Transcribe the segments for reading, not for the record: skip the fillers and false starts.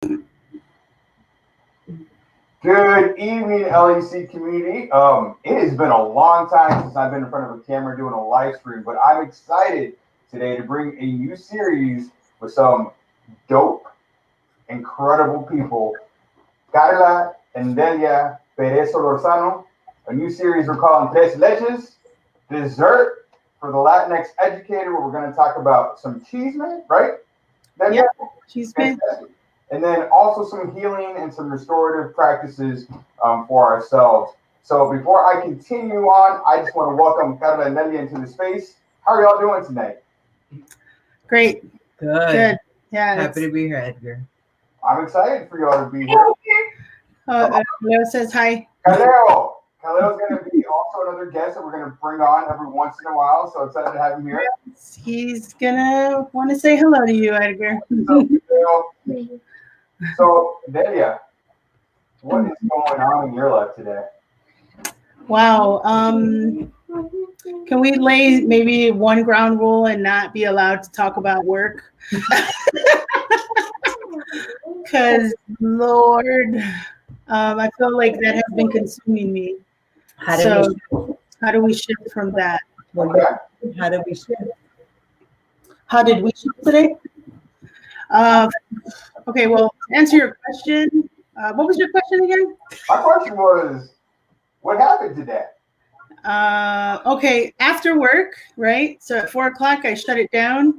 Good evening, LEC community. It has been a long time since I've been in front of a camera doing a live stream, but I'm excited today to bring a new series with some dope, incredible people. Carla and Delia Perez Solorzano, a new series we're calling Tres Leches, Dessert for the Latinx Educator, where we're going to talk about some cheese man, right? Yeah, cheese man. And then also some healing and some restorative practices for ourselves. So before I continue on, I just want to welcome Carla and Delia into the space. How are y'all doing tonight? Great. Good. Yeah. Happy to be here, Edgar. I'm excited for y'all to be here. Leo says hi. Kaleo's going to be also another guest that we're going to bring on every once in a while. So excited to have him here. He's going to want to say hello to you, Edgar. So, Delia, what is going on in your life today? Wow. Can we lay maybe one ground rule and not be allowed to talk about work? Because, Lord, I feel like that has been consuming me. How do we shift from that? How did we shift? How did we shift today? Okay, well, to answer your question, what was your question again? My question was, what happened today? Okay, after work, right? So at 4 o'clock, I shut it down.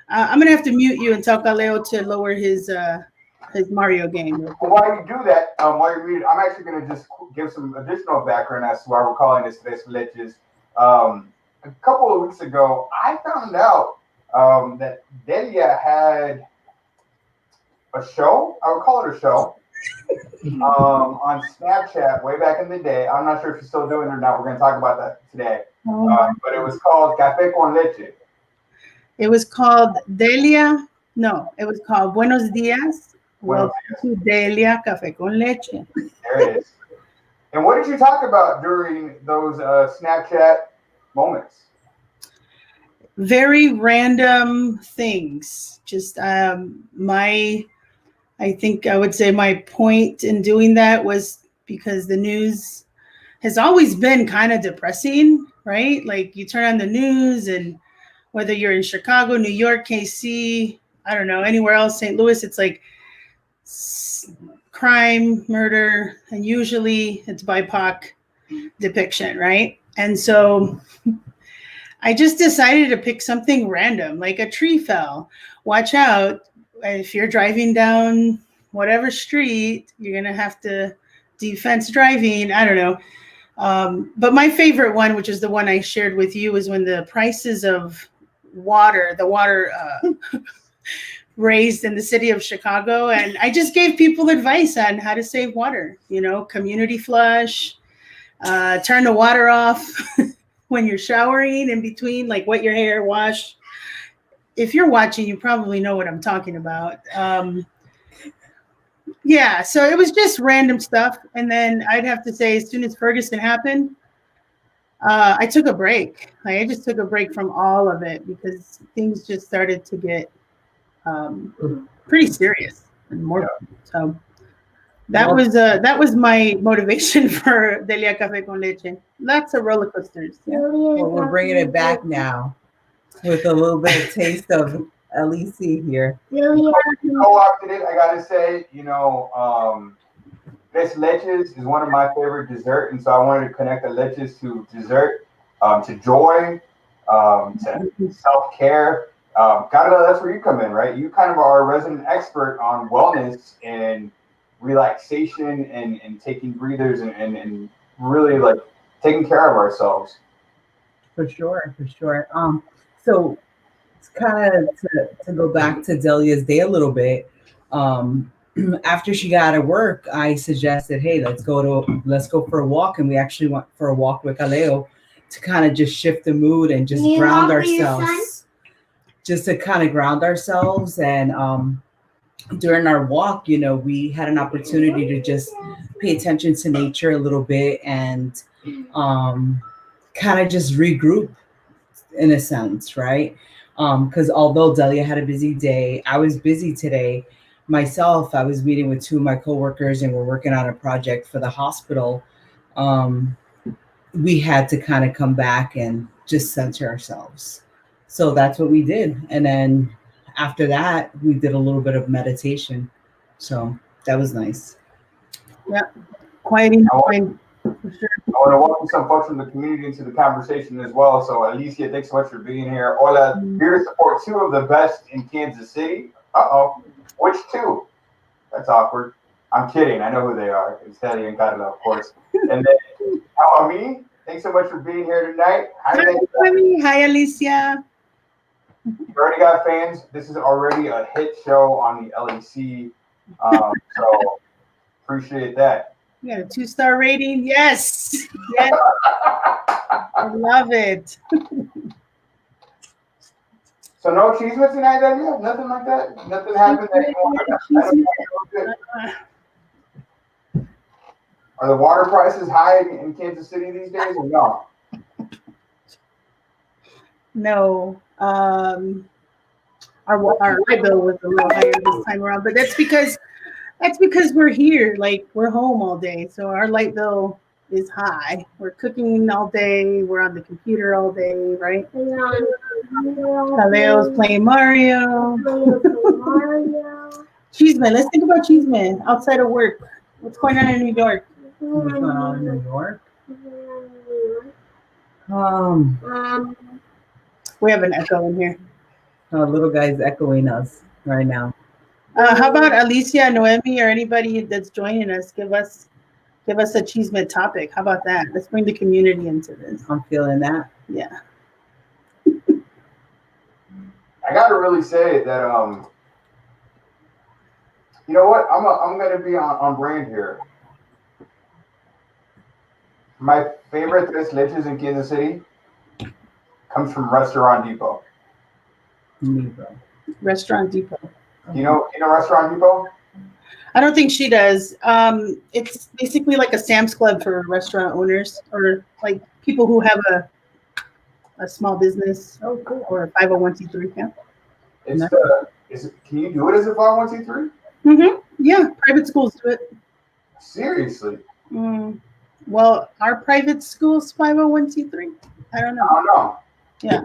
I'm gonna have to mute you and tell Galeo to lower his Mario game. While you do that, while you're muted, I'm actually gonna just give some additional background as to why we're calling this Tres Leches. A couple of weeks ago, I found out that Delia had a show. I would call it a show on Snapchat way back in the day. I'm not sure if she's still doing it or not. We're going to talk about that today. But it was called Café con Leche. It was called Delia. No, it was called Buenos Dias. Welcome to Delia Café con Leche. There it is. And what did you talk about during those Snapchat moments? Very random things. Just I think I would say my point in doing that was because the news has always been kind of depressing, right? Like you turn on the news and whether you're in Chicago, New York, KC, I don't know, anywhere else, St. Louis, it's like crime, murder, and usually it's BIPOC depiction, right? And so I just decided to pick something random, like a tree fell. Watch out. If you're driving down whatever street, you're going to have to defense driving. I don't know. But my favorite one, which is the one I shared with you, is when the prices of the water raised in the city of Chicago. And I just gave people advice on how to save water, community flush, turn the water off when you're showering in between, like wet your hair, wash. If you're watching, you probably know what I'm talking about. Yeah, so it was just random stuff. And then I'd have to say, as soon as Ferguson happened, I took a break. I just took a break from all of it because things just started to get pretty serious and more. So that was my motivation for Delia Café con Leche. Lots of roller coasters. Yeah. Well, we're bringing it back now with a little bit of taste of LEC here. Co-opted it, I gotta say, Tres Leches is one of my favorite desserts, and so I wanted to connect the leches to dessert, to joy, to self-care. Carla, that's where you come in, right? You kind of are a resident expert on wellness and relaxation and taking breathers and really like taking care of ourselves. For sure. So it's kind of to go back to Delia's day a little bit. After she got out of work, I suggested, hey, let's go for a walk. And we actually went for a walk with Aleo to kind of just shift the mood and just ground ourselves. Just to kind of ground ourselves. And during our walk, we had an opportunity to just pay attention to nature a little bit and kind of just regroup in a sense, right? Because although Delia had a busy day, I was busy today. myself, I was meeting with two of my coworkers, and we're working on a project for the hospital. Um, we had to kind of come back and just center ourselves. So that's what we did. And then after that, we did a little bit of meditation. So that was nice. Yeah, quieting the mind for sure. I want to welcome some folks from the community into the conversation as well. So, Alicia, thanks so much for being here. Hola, here to support two of the best in Kansas City. Which two? That's awkward. I'm kidding. I know who they are. It's Teddy and Carla, of course. And then, how about me? Thanks so much for being here tonight. Hi, Tony. Hi, Alicia. You already got fans. This is already a hit show on the LEC. So, appreciate that. You got a 2-star rating? Yes. Yes. I love it. So no cheesemate tonight then? Yeah, nothing like that? Nothing happened that Are the water prices high in Kansas City these days or no? No. Our light bill was a little higher this time around, but that's because we're here. Like, we're home all day. So our light bill is high. We're cooking all day. We're on the computer all day, right? Kaleo's playing Mario. Cheeseman. Let's think about Cheeseman outside of work. What's going on in New York? What's going on in New York? We have an echo in here. Little guy's echoing us right now. How about Alicia, Noemi, or anybody that's joining us? Give us a Cheeseman topic. How about that? Let's bring the community into this. I'm feeling that. Yeah. I gotta really say that you know what? I'm gonna be on brand here. My favorite Leches in Kansas City comes from Restaurant Depot. Restaurant Depot. You know Restaurant Depot? I don't think she does. It's basically like a Sam's Club for restaurant owners or like people who have a small business or a 501c3. Yeah. Can you do it as a 501c3? Mm-hmm. Yeah, private schools do it. Seriously? Well, are private schools 501c3? I don't know. I don't know. Yeah.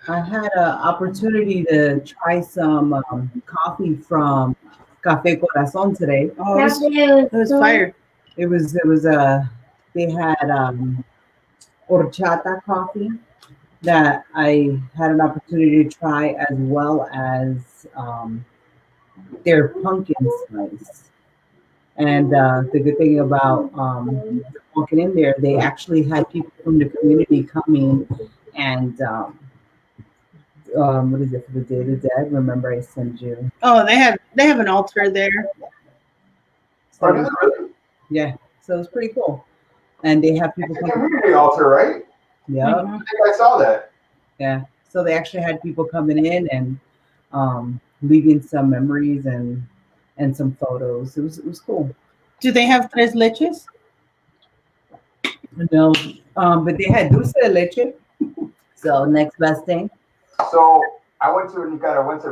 I had an opportunity to try some coffee from Café Corazón today. Oh, it was fire. It was they had horchata coffee that I had an opportunity to try, as well as their pumpkin spice. And the good thing about walking in there, they actually had people from the community coming and what is it for the Day of the Dead? Remember, I sent you. Oh, they have an altar there. So, yeah, so it's pretty cool. And they have people come. It's a community altar, right? Yeah. Mm-hmm. I think I saw that. Yeah. So they actually had people coming in and leaving some memories and some photos. It was cool. Do they have tres leches? No, but they had dulce de leche. So next best thing. So I went to a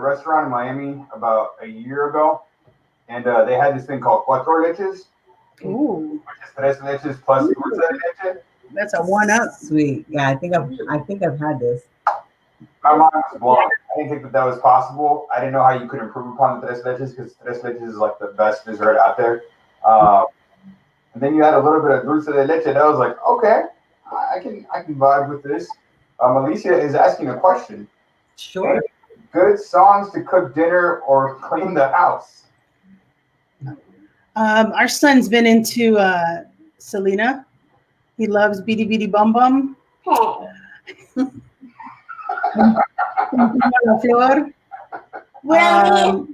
restaurant in Miami about a year ago, and they had this thing called cuatro leches. Ooh. Which is tres leches plus dulce de leche. That's a 1-up. Sweet. Yeah, I think I've had this. My mind was blown. I didn't think that was possible. I didn't know how you could improve upon the tres leches, because tres leches is like the best dessert out there. And then you had a little bit of dulce de leche. And I was like, okay, I can vibe with this. Alicia is asking a question. Sure. Any good songs to cook dinner or clean the house? Our son's been into Selena. He loves Beady Beady Bum Bum.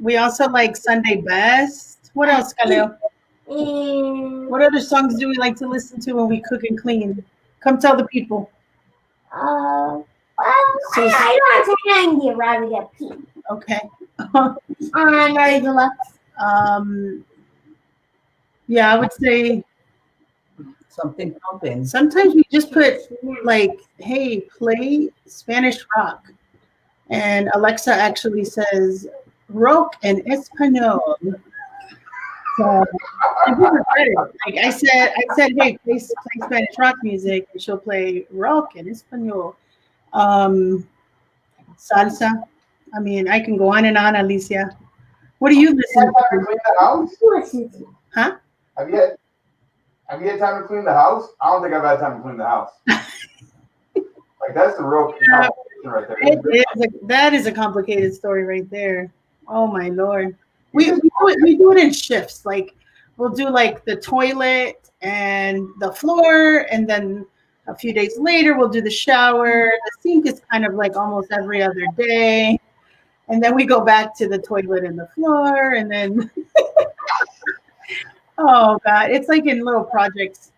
We also like Sunday Best. What else, Kaleo? What other songs do we like to listen to when we cook and clean? Come tell the people. I don't have to rather get pee. Okay. Mary Deluxe. Yeah, I would say something pumping. Sometimes we just put like, hey, play Spanish rock. And Alexa actually says rock en español. So I give her credit. Like I said, hey, play Spanish rock music, and she'll play rock en español. Salsa. I mean, I can go on and on, Alicia. What do you listen Have you had time to to? clean the house? Listen to. Huh? Have you had time to clean the house? I don't think I've had time to clean the house. Like that's the real Yeah. conversation right there. That is a complicated story right there. Oh my Lord. We do it in shifts. Like we'll do like the toilet and the floor, and then a few days later we'll do the shower. The sink is kind of like almost every other day. And then we go back to the toilet and the floor, and then oh God, it's like in little projects.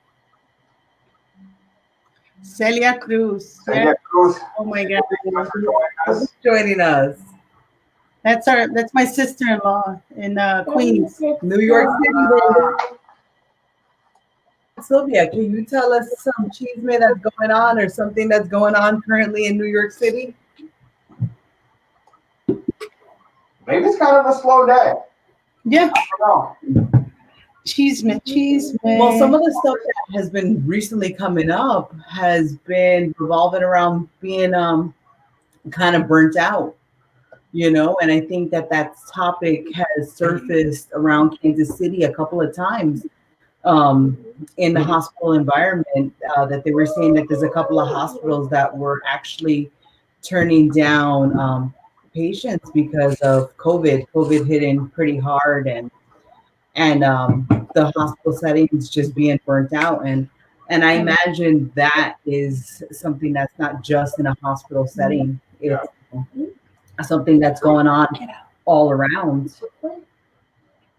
Celia Cruz. So, Yeah. yeah, Cruz, Oh my thank God. you so much for joining us. Joining us. That's my sister-in-law in Queens. New York City. Sylvia, can you tell us some chisme that's going on or something that's going on currently in New York City? Maybe it's kind of a slow day. Yeah, I don't know. cheese man. Well, some of the stuff that has been recently coming up has been revolving around being kind of burnt out, you know, and I think that topic has surfaced around Kansas City a couple of times in the hospital environment, that they were saying that there's a couple of hospitals that were actually turning down patients because of COVID hitting pretty hard, and the hospital settings just being burnt out, and I imagine that is something that's not just in a hospital setting. It's something that's going on all around.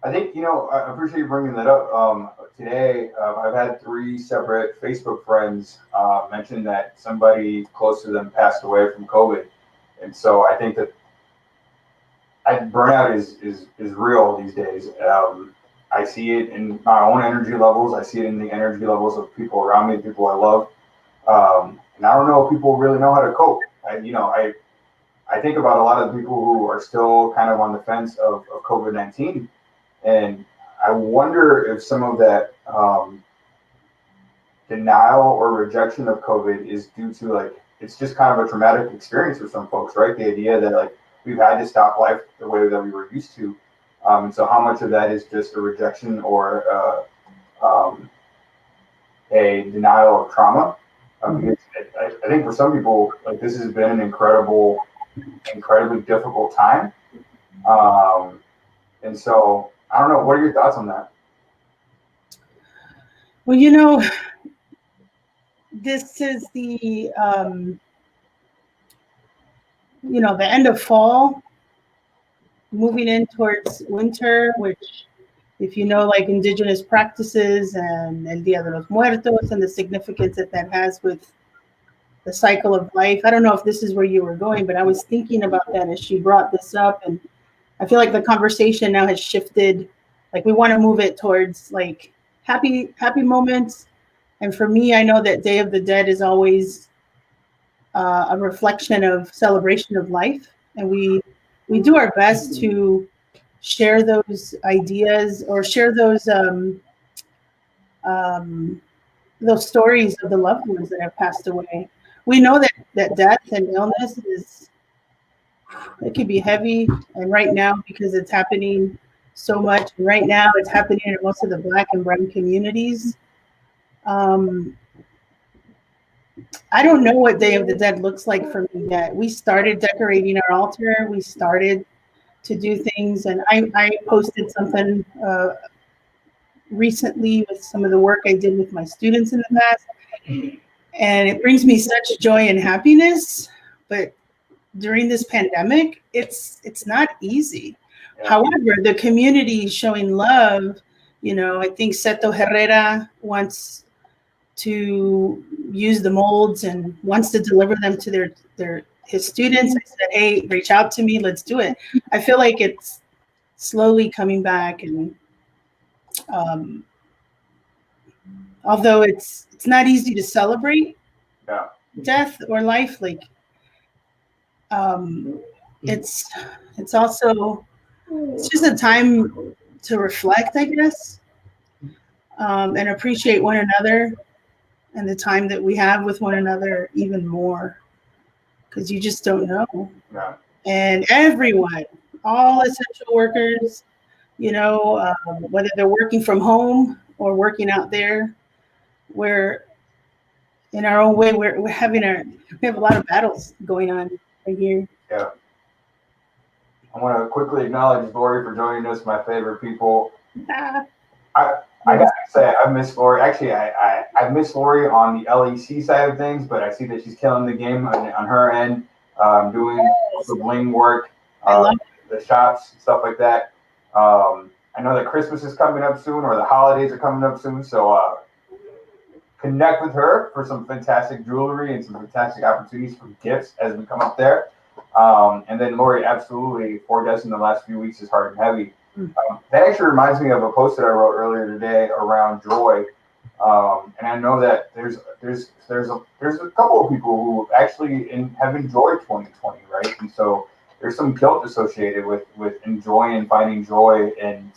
I think, I appreciate you bringing that up. Today, I've had 3 separate Facebook friends mention that somebody close to them passed away from COVID. And so I think that burnout is real these days. I see it in my own energy levels. I see it in the energy levels of people around me, people I love. And I don't know if people really know how to cope. I think about a lot of the people who are still kind of on the fence of COVID-19. And I wonder if some of that denial or rejection of COVID is due to it's just kind of a traumatic experience for some folks, right? The idea that we've had to stop life the way that we were used to. And so how much of that is just a rejection or a denial of trauma? Because I think for some people, this has been an incredibly difficult time. And so I don't know. What are your thoughts on that? Well, this is the the end of fall, moving in towards winter, which, if you know, like indigenous practices and El Dia de los Muertos and the significance that has with the cycle of life. I don't know if this is where you were going, but I was thinking about that as she brought this up, and I feel like the conversation now has shifted. Like we want to move it towards happy moments. And for me, I know that Day of the Dead is always a reflection of celebration of life, and we do our best to share those ideas or share those stories of the loved ones that have passed away. We know that death and illness it can be heavy, and right now, because it's happening so much, and right now it's happening in most of the Black and brown communities. I don't know what Day of the Dead looks like for me yet. We started decorating our altar. We started to do things, and I posted something recently with some of the work I did with my students in the past, and it brings me such joy and happiness. But during this pandemic, it's not easy. Yeah. However, the community is showing love. I think Seto Herrera wants to use the molds and wants to deliver them to his students. I said, hey, reach out to me, let's do it. I feel like it's slowly coming back, and although it's not easy to celebrate death or life, It's also it's just a time to reflect, I guess, and appreciate one another and the time that we have with one another even more, because you just don't know. Yeah. And everyone, all essential workers, whether they're working from home or working out there, we're in our own way. We have a lot of battles going on right here. Yeah. I want to quickly acknowledge Lori for joining us, my favorite people. I gotta say, I miss Lori. Actually, I miss Lori on the LEC side of things, but I see that she's killing the game on her end, doing the bling work, the shops, stuff like that. I know that Christmas is coming up soon, or the holidays are coming up soon, so connect with her for some fantastic jewelry and some fantastic opportunities for gifts as we come up there. And then Lori, absolutely, 4 in the last few weeks is hard and heavy. That actually reminds me of a post that I wrote earlier today around joy, and I know that there's a couple of people who actually have enjoyed 2020, right? And so there's some guilt associated with enjoying and finding joy, and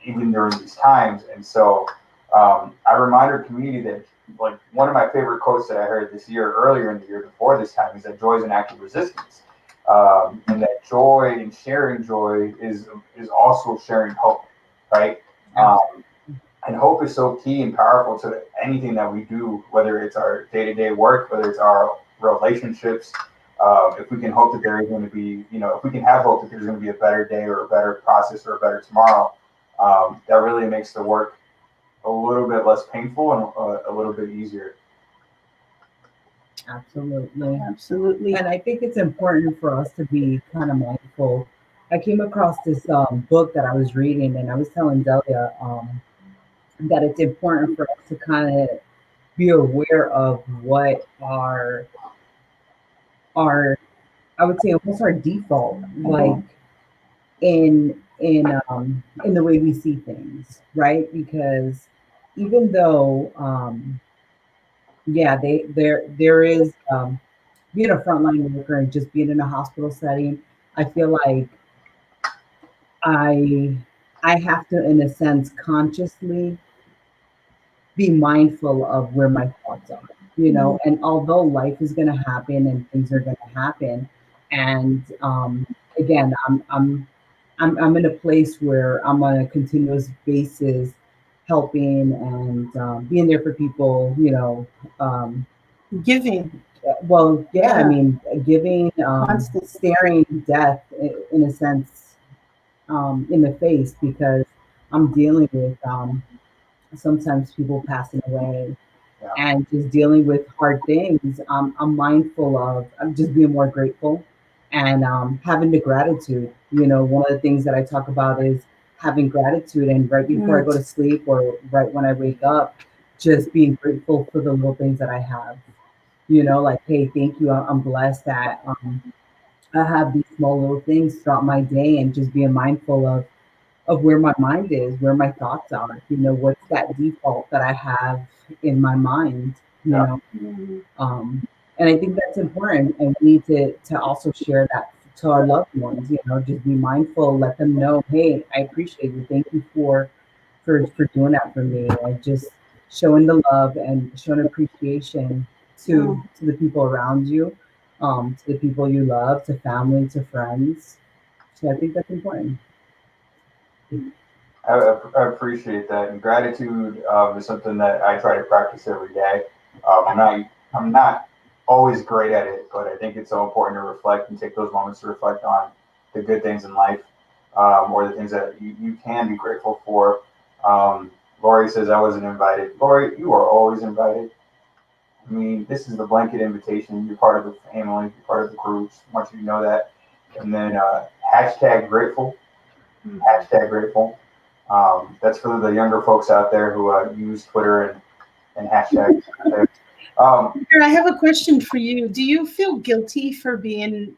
even during these times. And so I remind our community that, like, one of my favorite quotes that I heard this year, earlier in the year before this time, is that joy is an act of resistance. And that joy and sharing joy is also sharing hope, right? And hope is so key and powerful to anything that we do, whether it's our day-to-day work, whether it's our relationships. If we can hope that there is going to be, if we can have hope that there's going to be a better day or a better process or a better tomorrow, that really makes the work a little bit less painful and a little bit easier. Absolutely. And I think it's important for us to be kind of mindful. I came across this book that I was reading, and I was telling Delia that it's important for us to kind of be aware of what our I would say almost our default, like in the way we see things, right? Because even though there is being a frontline worker and just being in a hospital setting, I feel like I have to, in a sense, consciously be mindful of where my thoughts are, and although life is going to happen and things are going to happen, and again, I'm in a place where I'm on a continuous basis helping and being there for people, giving. Well, yeah, I mean, giving, staring death in a sense in the face, because I'm dealing with sometimes people passing away, and just dealing with hard things. I'm mindful of, I'm just being more grateful and having the gratitude. One of the things that I talk about is having gratitude, and right before I go to sleep or right when I wake up, just being grateful for the little things that I have. Like, hey, thank you. I'm blessed that I have these small little things throughout my day, and just being mindful of where my mind is, where my thoughts are. What's that default that I have in my mind, and I think that's important, and we need to also share that to our loved ones. Just be mindful, let them know, hey, I appreciate you. Thank you for doing that for me, and just showing the love and showing appreciation to the people around you, to the people you love, to family, to friends. So I think that's important. I appreciate that, and gratitude is something that I try to practice every day. I'm not always great at it, but I think it's so important to reflect and take those moments to reflect on the good things in life, or the things that you can be grateful for. Lori says I wasn't invited. Lori, you are always invited. I mean, this is the blanket invitation. You're part of the family, you're part of the group. I want you to know that. And then hashtag grateful. Hashtag grateful. That's for the younger folks out there who use Twitter and hashtags. I have a question for you. Do you feel guilty for being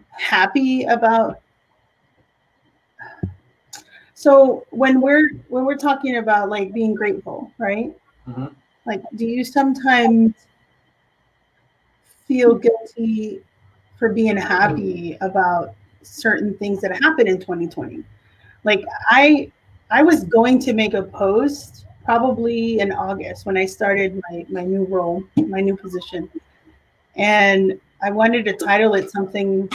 happy about? So when we're talking about being grateful, right? Mm-hmm. Do you sometimes feel guilty for being happy about certain things that happened in 2020. Like I was going to make a post probably in August when I started my new role, my new position. And I wanted to title it something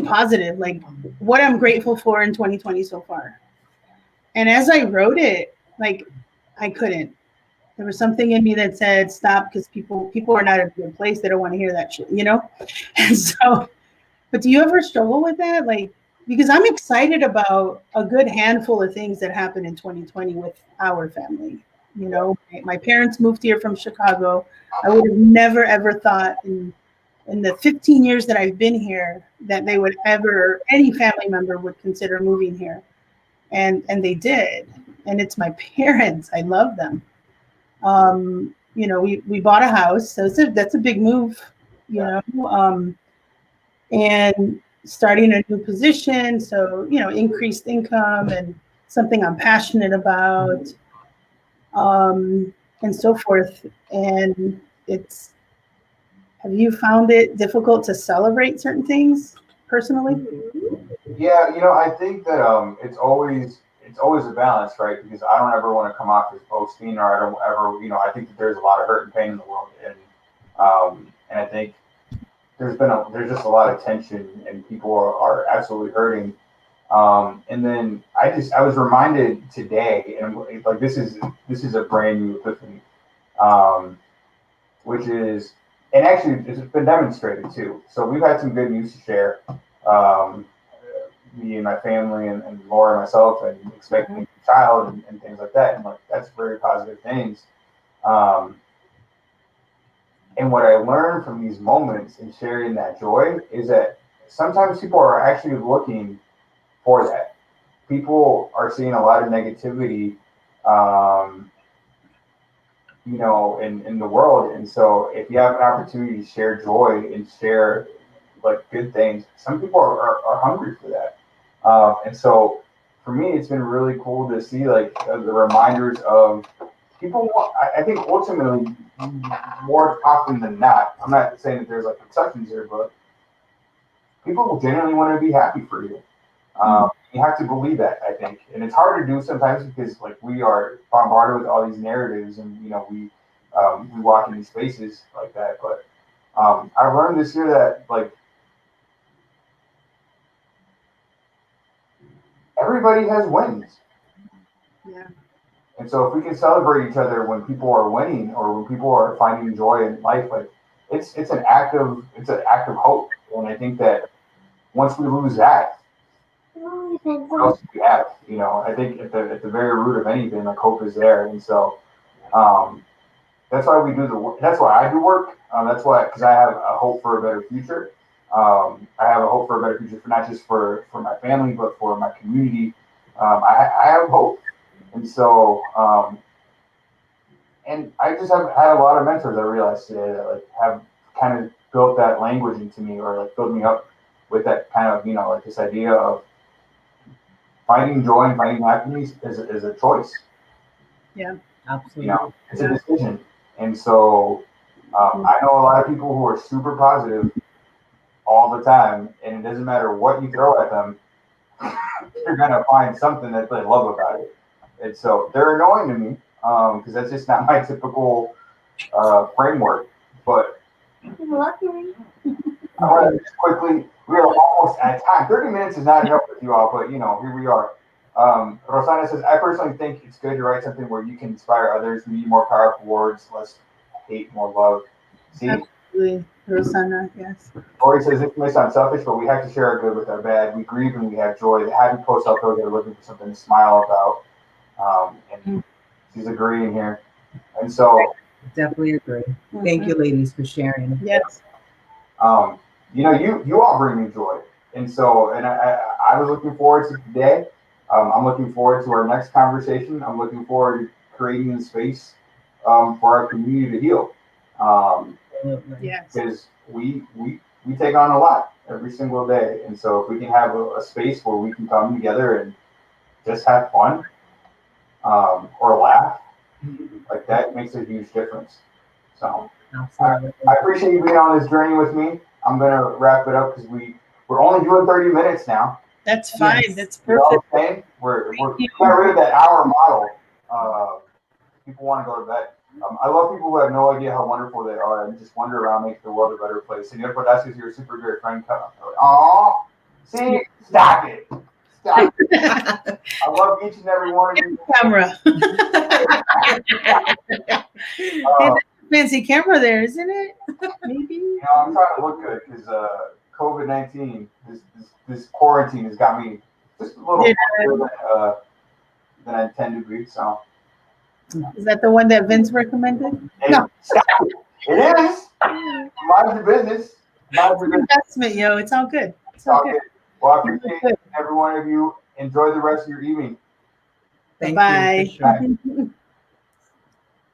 positive, like what I'm grateful for in 2020 so far. And as I wrote it, like I couldn't. There was something in me that said stop because people are not in a good place. They don't want to hear that shit, you know? And so, but do you ever struggle with that? Like, because I'm excited about a good handful of things that happened in 2020 with our family. You know, my parents moved here from Chicago. I would have never ever thought in the 15 years that I've been here that they would ever, any family member would consider moving here. And they did. And it's my parents. I love them. You know, we bought a house, so that's a big move, you know. And starting a new position, so you know, increased income and something I'm passionate about, and so forth. And it's, have you found it difficult to celebrate certain things personally? Yeah, I think that it's always a balance, right? Because I don't ever want to come off as boasting, or I don't ever, I think that there's a lot of hurt and pain in the world, and I think there's just a lot of tension, and people are absolutely hurting. And then I was reminded today, and like this is a brand new epiphany, um, which is, and actually it's been demonstrated too. So we've had some good news to share. Um, Me and my family, and Laura and myself, and expecting a child, and things like that, and like that's very positive things. Um, and what I learned from these moments and sharing that joy is that sometimes people are actually looking for that. People are seeing a lot of negativity, um, in the world. And so if you have an opportunity to share joy and share like good things, some people are hungry for that. And so for me, it's been really cool to see like the reminders of people. I think ultimately, more often than not, I'm not saying that there's like exceptions here, but people genuinely want to be happy for you. You have to believe that, I think, and it's hard to do sometimes because like we are bombarded with all these narratives, and we walk in these spaces like that. But I've learned this year that like everybody has wins. Yeah. And so if we can celebrate each other when people are winning, or when people are finding joy in life, like it's an act of hope. And I think that once we lose that, what else do we have? I think at the very root of anything, like hope is there. And so um, that's why we do the work. That's why I do work. That's why, because I have a hope for a better future. I have a hope for a better future for not just for my family, but for my community. I have hope. And so, and I just have had a lot of mentors I realized today that like have kind of built that language into me, or like built me up with that kind of, like this idea of finding joy and finding happiness is a choice. Yeah. Absolutely. It's a decision. And so I know a lot of people who are super positive all the time, and it doesn't matter what you throw at them, you're gonna find something that they love about it. And so they're annoying to me, because that's just not my typical framework. But I want to just quickly, we are almost at time. 30 minutes is not enough with you all, but here we are. Rosana says, I personally think it's good to write something where you can inspire others, be more powerful words, less hate, more love. See? Absolutely. Rosanna, yes. Corey says, it may sound selfish, but we have to share our good with our bad. We grieve and we have joy. The happy post out there, they're looking for something to smile about. And she's agreeing here. And so, Definitely agree. Thank you, ladies, for sharing. Yes. you all bring me joy. And so, and I was looking forward to today. I'm looking forward to our next conversation. I'm looking forward to creating a space for our community to heal. Yes. Because we take on a lot every single day. And so if we can have a space where we can come together and just have fun, or laugh, like that makes a huge difference. So I appreciate you being on this journey with me. I'm gonna wrap it up because we're only doing 30 minutes now. That's fine. Yes. That's You know what perfect. I'm saying? We're you. got rid of that hour model. People want to go to bed. I love people who have no idea how wonderful they are and just wander around, make the world a better place. And that's because you're a super great friend. Aw, see, stop it. Stop it. I love each and every one of you. Camera. Uh, Fancy camera there, isn't it? Maybe. You know, I'm trying to look good because COVID-19, this quarantine has got me just a little better than I intend to be. So, Is that the one that Vince recommended? No. Stop it. It is. Mind your business. Mind your business. Investment, yo. It's all good. It's all good. Well, I appreciate every one of you. Enjoy the rest of your evening. Thank Bye. you. For sure.